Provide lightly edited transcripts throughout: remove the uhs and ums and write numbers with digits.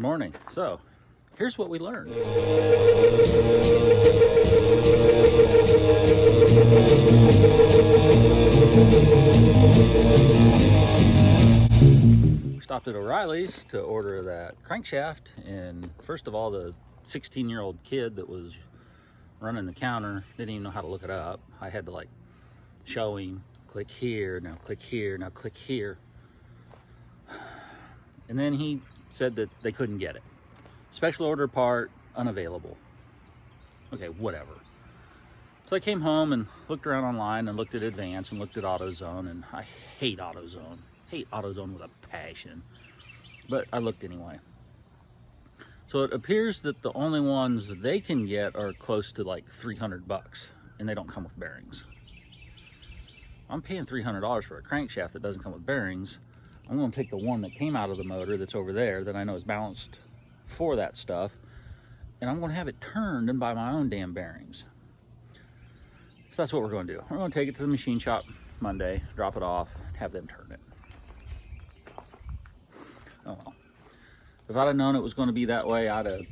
Good morning. So, here's what we learned. We stopped at O'Reilly's to order that crankshaft, and first of all, the 16-year-old kid that was running the counter didn't even know how to look it up. I had to show him, click here, now click here, now click here. And then he said that they couldn't get it. Special order part, unavailable. Okay, whatever. So I came home and looked around online and looked at Advance and looked at AutoZone, and I hate AutoZone. Hate AutoZone with a passion. But I looked anyway. So it appears that the only ones they can get are close to $300, and they don't come with bearings. I'm paying $300 for a crankshaft that doesn't come with bearings. I'm going to take the one that came out of the motor that's over there that I know is balanced for that stuff, and I'm going to have it turned and buy my own damn bearings. So that's what we're going to do. We're going to take it to the machine shop Monday, drop it off, have them turn it. Oh well. If I'd have known it was going to be that way, I'd have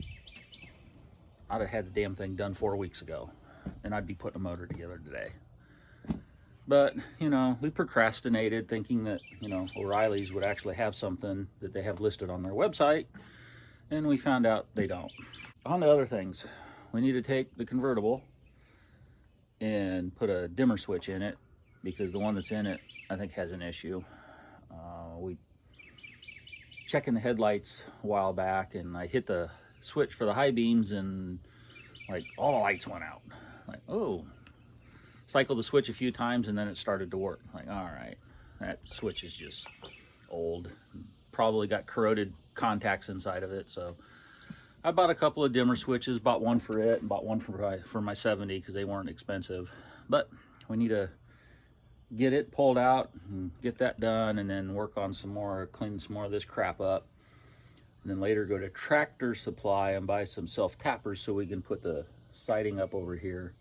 had the damn thing done 4 weeks ago, and I'd be putting a motor together today. But, we procrastinated thinking that, O'Reilly's would actually have something that they have listed on their website, and we found out they don't. On to other things. We need to take the convertible and put a dimmer switch in it, because the one that's in it, I think, has an issue. We checking the headlights a while back, and I hit the switch for the high beams, and all the lights went out. Oh. Cycled the switch a few times, and then it started to work. All right, that switch is just old. Probably got corroded contacts inside of it. So I bought a couple of dimmer switches, bought one for it and bought one for my 70 because they weren't expensive. But we need to get it pulled out and get that done, and then work on some more, clean some more of this crap up. And then later go to Tractor Supply and buy some self-tappers so we can put the siding up over here.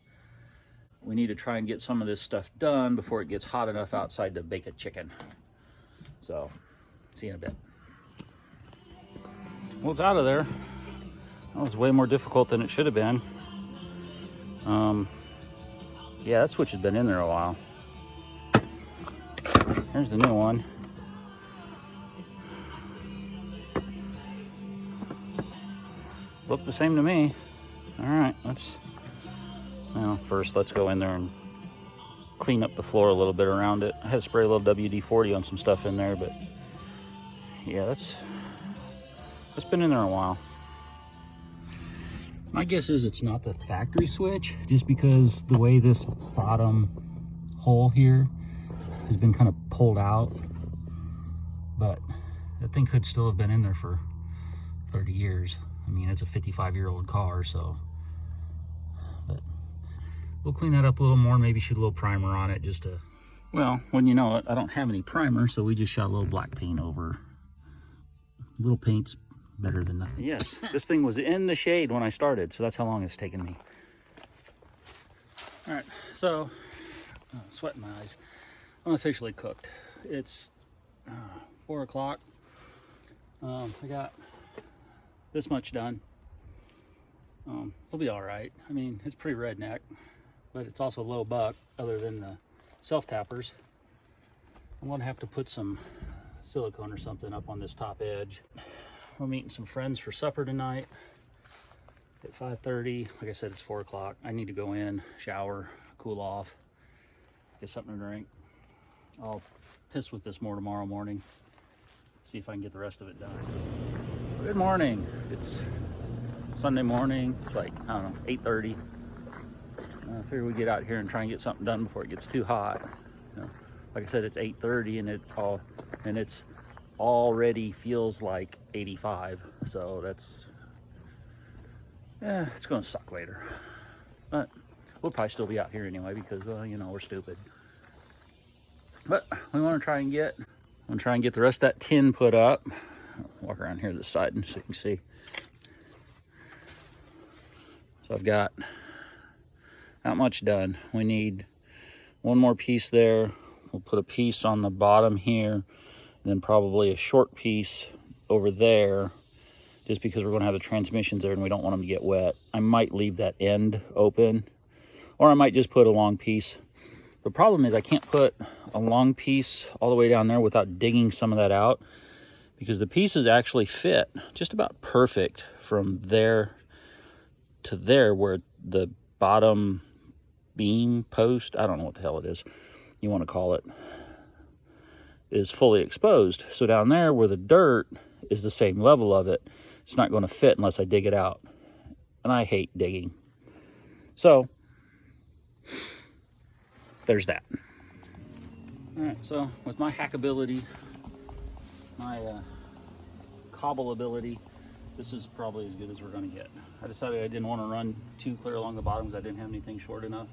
We need to try and get some of this stuff done before it gets hot enough outside to bake a chicken. So, see you in a bit. Well, it's out of there. That was way more difficult than it should have been. Yeah, that switch has been in there a while. Here's the new one. Looked the same to me. All right, first let's go in there and clean up the floor a little bit around it. I had to spray a little WD-40 on some stuff in there, but yeah, that's been in there a while. My guess is it's not the factory switch, just because the way this bottom hole here has been kind of pulled out, but that thing could still have been in there for 30 years. I mean, it's a 55-year-old car, so, but we'll clean that up a little more, maybe shoot a little primer on it just to, well, when you know it, I don't have any primer, so we just shot a little black paint over. A little paint's better than nothing. Yes, this thing was in the shade when I started, so that's how long it's taken me. All right, so, sweating my eyes. I'm officially cooked. It's 4 o'clock. I got this much done. It'll be all right. I mean, it's pretty redneck, but it's also low buck other than the self-tappers. I'm gonna have to put some silicone or something up on this top edge. We're meeting some friends for supper tonight at 5:30. Like I said, it's 4 o'clock. I need to go in, shower, cool off, get something to drink. I'll piss with this more tomorrow morning, see if I can get the rest of it done. Good morning. It's Sunday morning. It's 8:30. I figure we get out here and try and get something done before it gets too hot. Like I said, it's 8:30 and it's already feels like 85. So it's gonna suck later. But we'll probably still be out here anyway because we're stupid. But we want to try and get the rest of that tin put up. Walk around here to the side so you can see. So I've got not much done. We need one more piece there. We'll put a piece on the bottom here, and then probably a short piece over there, just because we're going to have the transmissions there and we don't want them to get wet. I might leave that end open, or I might just put a long piece. The problem is I can't put a long piece all the way down there without digging some of that out, because the pieces actually fit just about perfect from there to there, where the bottom beam post, I don't know what the hell it is you want to call it, is fully exposed. So down there where the dirt is the same level of it, it's not going to fit unless I dig it out. And I hate digging. So there's that. All right, so with my hack ability, my cobble ability, this is probably as good as we're going to get. I decided I didn't want to run too clear along the bottom because I didn't have anything short enough.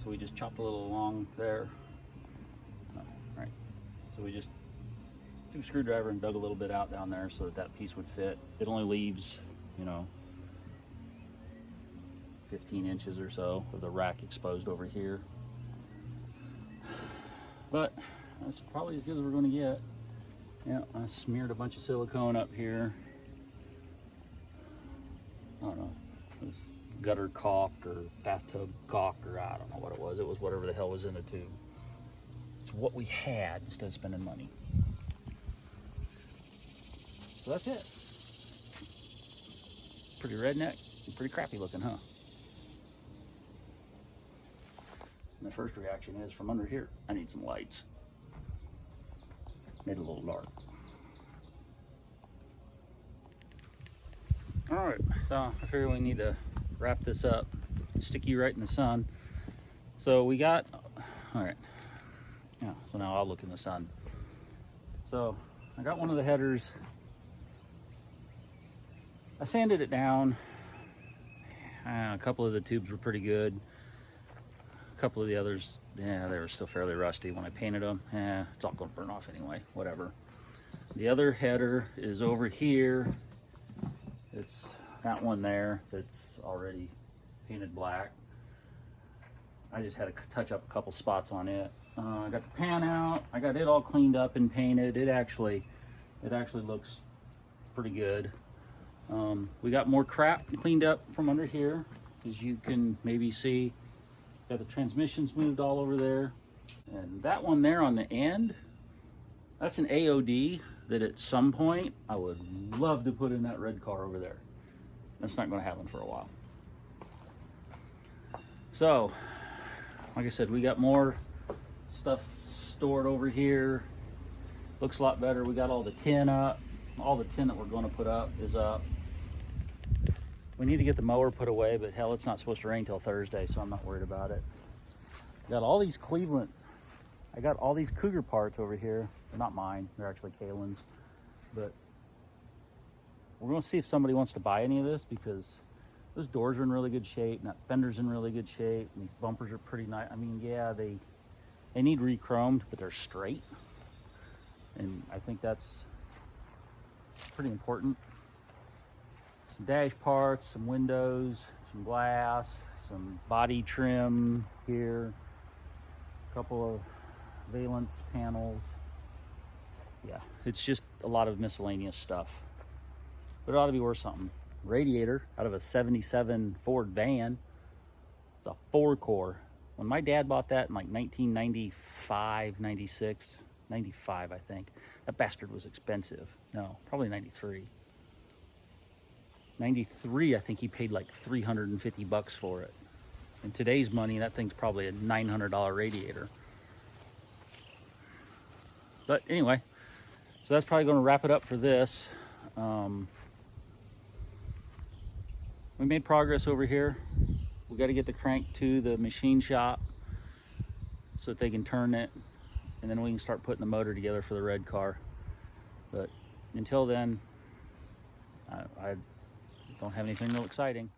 So we just chopped a little along there. Right. So we just took a screwdriver and dug a little bit out down there so that that piece would fit. It only leaves, you know, 15 inches or so with the rack exposed over here. But that's probably as good as we're going to get. Yeah, I smeared a bunch of silicone up here. I don't know, it was gutter caulk or bathtub caulk, or I don't know what it was. It was whatever the hell was in the tube. It's what we had instead of spending money. So that's it. Pretty redneck, pretty crappy looking, huh? And the first reaction is, from under here, I need some lights. Made it a little dark. All right, so I figure we need to wrap this up, stick you right in the sun. So we got, all right, yeah, so now I'll look in the sun. So I got one of the headers. I sanded it down. A couple of the tubes were pretty good. A couple of the others, yeah, they were still fairly rusty when I painted them. It's all gonna burn off anyway, whatever. The other header is over here. It's that one there that's already painted black. I just had to touch up a couple spots on it. I got the pan out. I got it all cleaned up and painted. It actually looks pretty good. We got more crap cleaned up from under here, as you can maybe see. Got the transmissions moved all over there. And that one there on the end, that's an AOD that at some point I would love to put in that red car over there. That's not going to happen for a while. So, like I said, we got more stuff stored over here. Looks a lot better. We got all the tin up. All the tin that we're going to put up is up. We need to get the mower put away, but hell, it's not supposed to rain till Thursday, so I'm not worried about it. Got all these Cleveland, I got all these Cougar parts over here. They're not mine, they're actually Kalen's. But we're gonna see if somebody wants to buy any of this, because those doors are in really good shape, and that fender's in really good shape, and these bumpers are pretty nice. I mean, yeah, they need re-chromed, but they're straight. And I think that's pretty important. Some dash parts, some windows, some glass, some body trim here, a couple of valence panels. Yeah, it's just a lot of miscellaneous stuff, but it ought to be worth something. Radiator out of a 77 Ford van. It's a 4-core. When my dad bought that in like 1995, 96, 95, I think, that bastard was expensive. No, probably 93. 93, I think he paid like $350 for it. In today's money, that thing's probably a $900 radiator. But anyway, so that's probably going to wrap it up for this. We made progress over here. We got to get the crank to the machine shop so that they can turn it, and then we can start putting the motor together for the red car. But until then, I don't have anything real exciting.